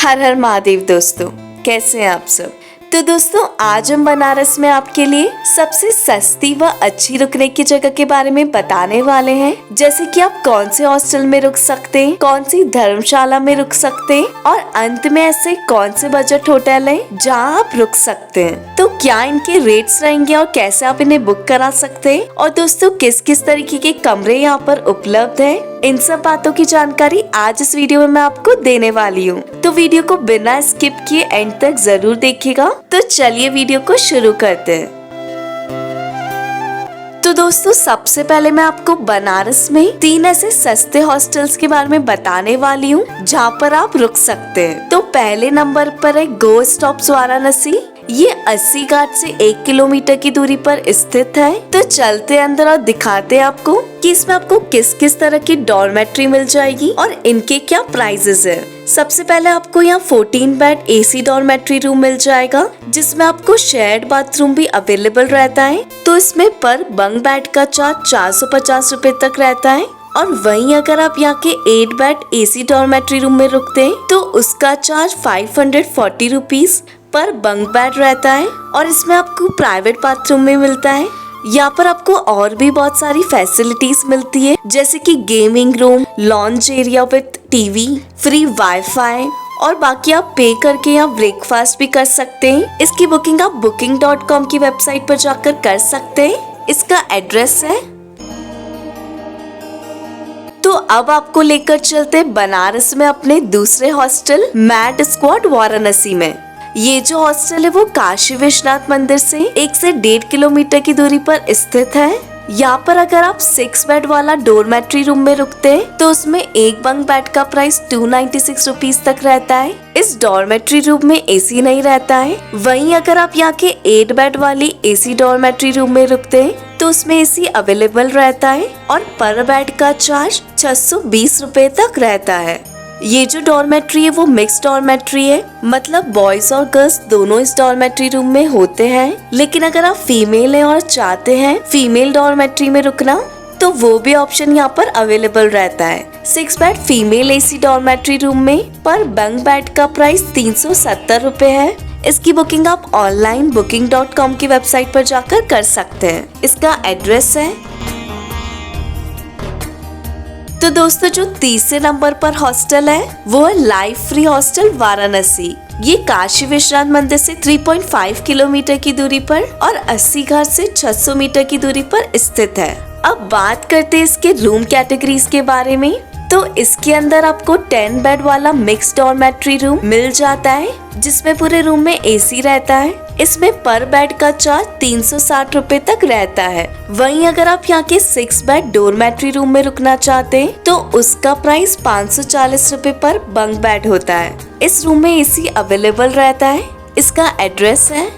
हर हर महादेव दोस्तों, कैसे हैं आप सब। तो दोस्तों, आज हम बनारस में आपके लिए सबसे सस्ती व अच्छी रुकने की जगह के बारे में बताने वाले हैं। जैसे कि आप कौन से हॉस्टल में रुक सकते हैं, कौन सी धर्मशाला में रुक सकते हैं और अंत में ऐसे कौन से बजट होटल हैं जहां आप रुक सकते हैं। तो क्या इनके रेट्स रहेंगे और कैसे आप इन्हें बुक करा सकते हैं, और दोस्तों किस किस तरीके के कमरे यहाँ पर उपलब्ध है, इन सब बातों की जानकारी आज इस वीडियो में मैं आपको देने वाली हूँ। तो वीडियो को बिना स्किप किए एंड तक जरूर देखिएगा। तो चलिए वीडियो को शुरू करते हैं। तो दोस्तों, सबसे पहले मैं आपको बनारस में 3 ऐसे सस्ते हॉस्टल्स के बारे में बताने वाली हूँ जहाँ पर आप रुक सकते हैं। तो पहले नंबर पर है गो स्टॉप्स वाराणसी। ये 80 घाट से 1 किलोमीटर की दूरी पर स्थित है। तो चलते अंदर और दिखाते हैं आपको कि इसमें आपको किस किस तरह की डॉर्मेट्री मिल जाएगी और इनके क्या प्राइजेस है। सबसे पहले आपको यहाँ 14 बेड AC डॉर्मेट्री रूम मिल जाएगा, जिसमें आपको शेयर्ड बाथरूम भी अवेलेबल रहता है। तो इसमें पर बंक बेड का चार्ज 450 रूपए तक रहता है। और वहीं अगर आप यहाँ के 8 बेड AC डॉर्मेट्री रूम में रुकते हैं तो उसका charge 540 rupees per bunk bed रहता है। और इसमें आपको प्राइवेट बाथरूम भी मिलता है। यहाँ पर आपको और भी बहुत सारी फैसिलिटीज मिलती है, जैसे कि gaming room, launch area with TV, free wifi और बाकी आप पे करके यहाँ ब्रेकफास्ट भी कर सकते हैं। इसकी बुकिंग आप booking.com की वेबसाइट पर जाकर कर सकते हैं। इसका एड्रेस है। तो अब आपको लेकर चलते बनारस में अपने दूसरे हॉस्टल मैड स्क्वाड वाराणसी में। ये जो हॉस्टल है वो काशी विश्वनाथ मंदिर से 1 से 1.5 किलोमीटर की दूरी पर स्थित है। यहाँ पर अगर आप 6 बेड वाला डोरमेट्री रूम में रुकते हैं तो उसमें एक बंक बेड का प्राइस 296 रुपीज तक रहता है। इस डोरमेट्री रूम में AC नहीं रहता है। वहीं अगर आप यहाँ के 8 बेड वाली AC डोरमेट्री रूम में रुकते हैं तो उसमें AC अवेलेबल रहता है और पर बेड का चार्ज 620 रुपए तक रहता है। ये जो डॉर्मेट्री है वो मिक्स डॉर्मेट्री है, मतलब बॉयज और गर्ल्स दोनों इस डॉर्मेट्री रूम में होते हैं। लेकिन अगर आप फीमेल हैं और चाहते हैं फीमेल डॉर्मेट्री में रुकना तो वो भी ऑप्शन यहाँ पर अवेलेबल रहता है। 6 bed female AC dormitory room में पर बंक बेड का प्राइस 370 रुपए है। इसकी बुकिंग आप ऑनलाइन booking.com की वेबसाइट पर जाकर कर सकते हैं। इसका एड्रेस है। तो दोस्तों, जो तीसरे नंबर पर हॉस्टल है वो है लाइफ फ्री हॉस्टल वाराणसी। ये काशी विश्वनाथ मंदिर से 3.5 किलोमीटर की दूरी पर और 80 घाट से 600 मीटर की दूरी पर स्थित है। अब बात करते हैं इसके रूम कैटेगरीज के बारे में। तो इसके अंदर आपको 10 बेड वाला मिक्स डॉर्मेट्री रूम मिल जाता है, जिसमें पूरे रूम में AC रहता है। इसमें पर बेड का चार्ज 360 रुपए तक रहता है। वहीं अगर आप यहाँ के 6 बेड डोरमेट्री रूम में रुकना चाहते हैं तो उसका प्राइस 540 रुपए पर बंक बेड होता है। इस रूम में AC अवेलेबल रहता है। इसका एड्रेस है।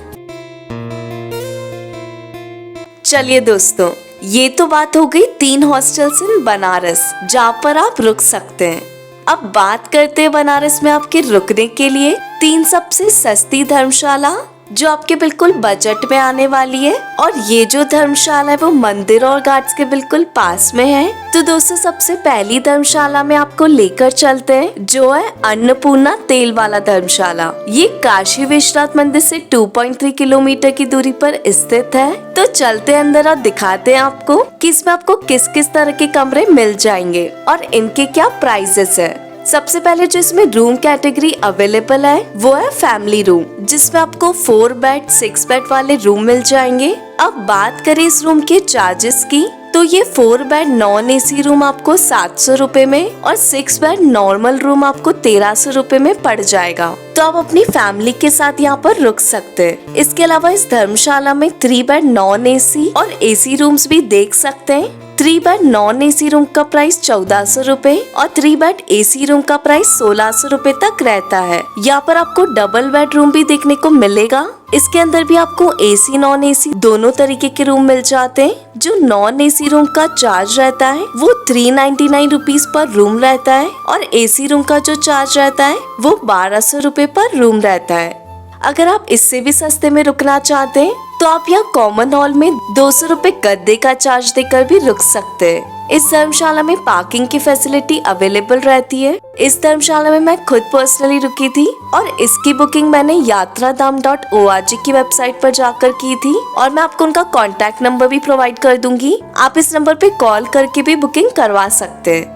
चलिए दोस्तों, ये तो बात हो गई 3 हॉस्टल्स इन बनारस जहाँ पर आप रुक सकते हैं। अब बात करते हैं बनारस में आपके रुकने के लिए 3 सबसे सस्ती धर्मशाला जो आपके बिल्कुल बजट में आने वाली है। और ये जो धर्मशाला है वो मंदिर और घाट्स के बिल्कुल पास में है। तो दोस्तों, सबसे पहली धर्मशाला में आपको लेकर चलते हैं, जो है अन्नपूर्णा तेल वाला धर्मशाला। ये काशी विश्वनाथ मंदिर से 2.3 किलोमीटर की दूरी पर स्थित है। तो चलते अंदर और दिखाते हैं आपको कि इसमें आपको किस किस तरह के कमरे मिल जाएंगे और इनके क्या प्राइसेस है। सबसे पहले जो इसमें रूम कैटेगरी अवेलेबल है वो है फैमिली रूम, जिसमें आपको 4 बेड 6 बेड वाले रूम मिल जाएंगे। अब बात करें इस रूम के चार्जेस की, तो ये 4 बेड नॉन AC रूम आपको 700 रुपए में और 6 बेड नॉर्मल रूम आपको 1300 रुपए में पड़ जाएगा। तो आप अपनी फैमिली के साथ यहाँ पर रुक सकते हैं। इसके अलावा इस धर्मशाला में 3 बेड नॉन AC और AC रूम्स भी देख सकते हैं। 3 बेड नॉन AC रूम का प्राइस 1400 रुपए और 3 बेड AC रूम का प्राइस 1600 रुपए तक रहता है। यहाँ पर आपको डबल बेड रूम भी देखने को मिलेगा। इसके अंदर भी आपको AC नॉन AC दोनों तरीके के रूम मिल जाते हैं। जो नॉन AC रूम का चार्ज रहता है वो 399 रुपीज पर रूम रहता है और AC रूम का जो चार्ज रहता है वो 1200 रुपए पर रूम रहता है। अगर आप इससे भी सस्ते में रुकना चाहते हैं तो आप यहाँ कॉमन हॉल में 200 रुपए गद्दे का चार्ज देकर भी रुक सकते हैं। इस धर्मशाला में पार्किंग की फैसिलिटी अवेलेबल रहती है। इस धर्मशाला में मैं खुद पर्सनली रुकी थी और इसकी बुकिंग मैंने yatradham.org की वेबसाइट पर जाकर की थी और मैं आपको उनका कॉन्टैक्ट नंबर भी प्रोवाइड कर दूंगी। आप इस नंबर पे कॉल करके भी बुकिंग करवा सकते हैं।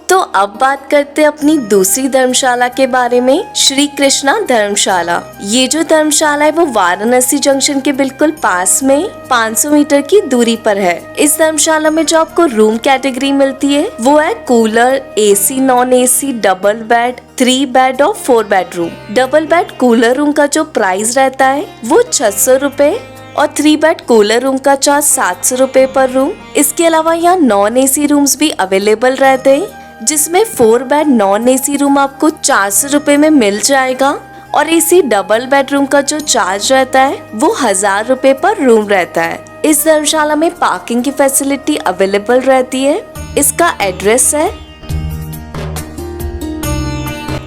तो अब बात करते हैं अपनी दूसरी धर्मशाला के बारे में, श्री कृष्णा धर्मशाला। ये जो धर्मशाला है वो वाराणसी जंक्शन के बिल्कुल पास में 500 मीटर की दूरी पर है। इस धर्मशाला में जो आपको रूम कैटेगरी मिलती है वो है cooler, AC, non AC, double bed, 3 bed और 4 bedroom. Double bed cooler room का जो प्राइस रहता है वो 600 रुपए और 3 बेड कूलर रूम का चार्ज 700 रुपए पर रूम। इसके अलावा यहाँ नॉन एसी रूम्स भी अवेलेबल रहते हैं, जिसमें 4 बेड नॉन एसी रूम आपको 400 रुपए में मिल जाएगा और एसी डबल बेडरूम का जो चार्ज रहता है वो 1000 रुपए पर रूम रहता है। इस धर्मशाला में पार्किंग की फैसिलिटी अवेलेबल रहती है। इसका एड्रेस है।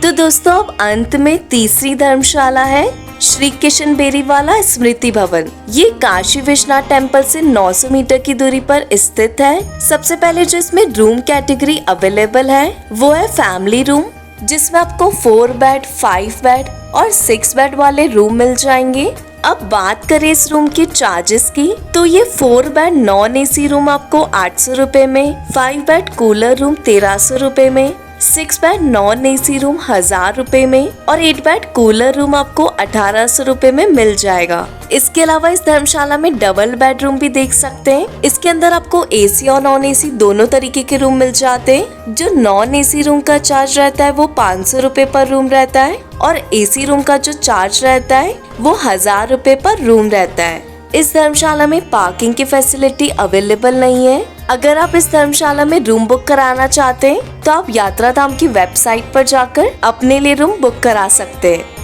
तो दोस्तों अब अंत में तीसरी धर्मशाला है श्री किशन बेरीवाला स्मृति भवन। ये काशी विश्वनाथ टेम्पल से 900 मीटर की दूरी पर स्थित है। सबसे पहले जो इसमें रूम कैटेगरी अवेलेबल है वो है फैमिली रूम, जिसमें आपको 4 बेड, 5 बेड और 6 बेड वाले रूम मिल जाएंगे। अब बात करें इस रूम के चार्जेस की, तो ये 4 बेड नॉन एसी रूम आपको 800 रुपए में, 5 बेड कूलर रूम 1300 रुपए में, 6 बेड नॉन एसी रूम 1000 रुपए में और 8 बेड कूलर रूम आपको 1800 रुपए में मिल जाएगा। इसके अलावा इस धर्मशाला में डबल बेडरूम भी देख सकते हैं। इसके अंदर आपको एसी और नॉन एसी दोनों तरीके के रूम मिल जाते हैं। जो नॉन एसी रूम का चार्ज रहता है वो 500 रुपए पर रूम रहता है और एसी रूम का जो चार्ज रहता है वो 1000 रुपए पर रूम रहता है। इस धर्मशाला में पार्किंग की फैसिलिटी अवेलेबल नहीं है। अगर आप इस धर्मशाला में रूम बुक कराना चाहते हैं तो आप यात्राधाम की वेबसाइट पर जाकर अपने लिए रूम बुक करा सकते हैं।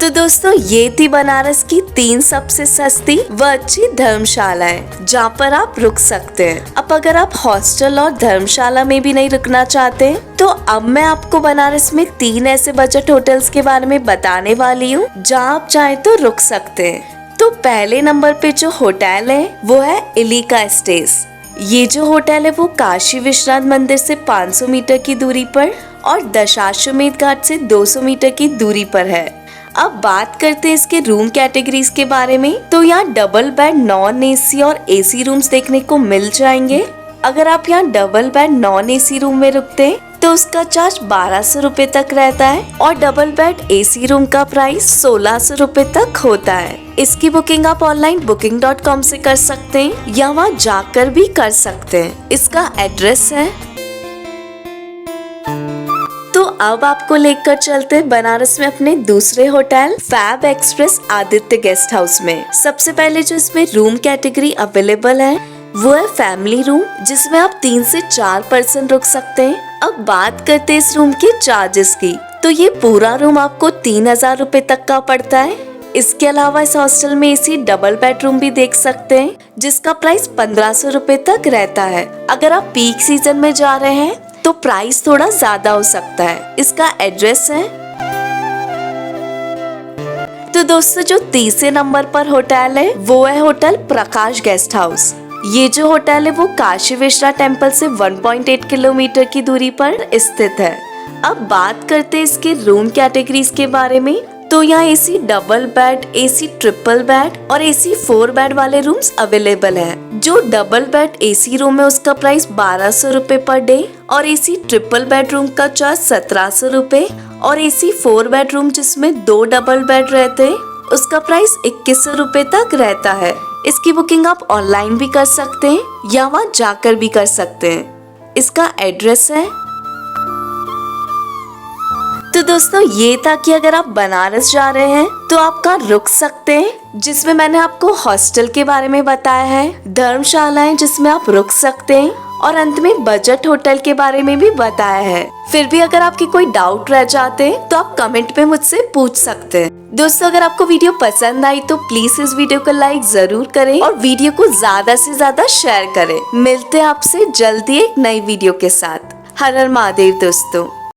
तो दोस्तों ये थी बनारस की 3 सबसे सस्ती व अच्छी धर्मशालाएं जहाँ पर आप रुक सकते हैं। अब अगर आप हॉस्टल और धर्मशाला में भी नहीं रुकना चाहते तो अब मैं आपको बनारस में 3 ऐसे बजट होटल्स के बारे में बताने वाली हूँ जहाँ आप चाहे तो रुक सकते हैं। तो पहले नंबर पे जो होटल है वो है इलिका स्टेज। ये जो होटल है वो काशी विश्वनाथ मंदिर से 500 मीटर की दूरी पर और दशाश्वमेध घाट से 200 मीटर की दूरी पर है। अब बात करते हैं इसके रूम कैटेगरीज के बारे में, तो यहाँ डबल बेड नॉन एसी और एसी रूम्स देखने को मिल जाएंगे। अगर आप यहाँ double bed non AC room में रुकते हैं तो उसका चार्ज 1200 रुपए तक रहता है और डबल बेड एसी रूम का प्राइस 1600 रुपए तक होता है। इसकी बुकिंग आप ऑनलाइन booking.com से कर सकते हैं या वहाँ जाकर भी कर सकते हैं। इसका एड्रेस है। तो अब आपको लेकर चलते हैं बनारस में अपने दूसरे hotel Fab Express Aditya guest house में। सबसे पहले जो इसमें रूम कैटेगरी अवेलेबल है वो है फैमिली रूम, जिसमें आप 3 से 4 पर्सन रुक सकते हैं। अब बात करते हैं इस रूम के चार्जेस की, तो ये पूरा रूम आपको 3000 रुपए तक का पड़ता है। इसके अलावा इस हॉस्टल में एसी डबल बेडरूम भी देख सकते हैं, जिसका प्राइस 1500 रुपए तक रहता है। अगर आप पीक सीजन में जा रहे हैं तो प्राइस थोड़ा ज्यादा हो सकता है। इसका एड्रेस है। तो दोस्तों जो तीसरे नंबर पर होटल है वो है होटल प्रकाश गेस्ट हाउस। ये जो होटल है वो काशी विश्वनाथ टेम्पल से 1.8 किलोमीटर की दूरी पर स्थित है। अब बात करते हैं इसके रूम कैटेगरीज के बारे में, तो यहाँ AC double bed, AC triple bed और एसी 4 बेड वाले रूम्स अवेलेबल हैं। जो डबल बेड एसी रूम है उसका प्राइस 1200 रुपए पर डे और एसी ट्रिपल बेडरूम का चार्ज 1700 रुपए और एसी 4 बेडरूम जिसमें 2 डबल बेड रहते हैं उसका प्राइस 2100 रुपए तक रहता है। इसकी बुकिंग आप ऑनलाइन भी कर सकते हैं या वहाँ जाकर भी कर सकते हैं। इसका एड्रेस है। तो दोस्तों ये था कि अगर आप बनारस जा रहे हैं तो आप कहाँ रुक सकते हैं, जिसमें मैंने आपको हॉस्टल के बारे में बताया है, धर्मशालाएं जिसमें आप रुक सकते हैं और अंत में बजट होटल के बारे में भी बताया है। फिर भी अगर आपकी कोई डाउट रह जाते हैं तो आप कमेंट में मुझसे पूछ सकते हैं। दोस्तों अगर आपको वीडियो पसंद आई तो प्लीज इस वीडियो को लाइक जरूर करें और वीडियो को ज्यादा से ज्यादा शेयर करें। मिलते हैं आपसे जल्दी एक नई वीडियो के साथ। हर हर महादेव दोस्तों।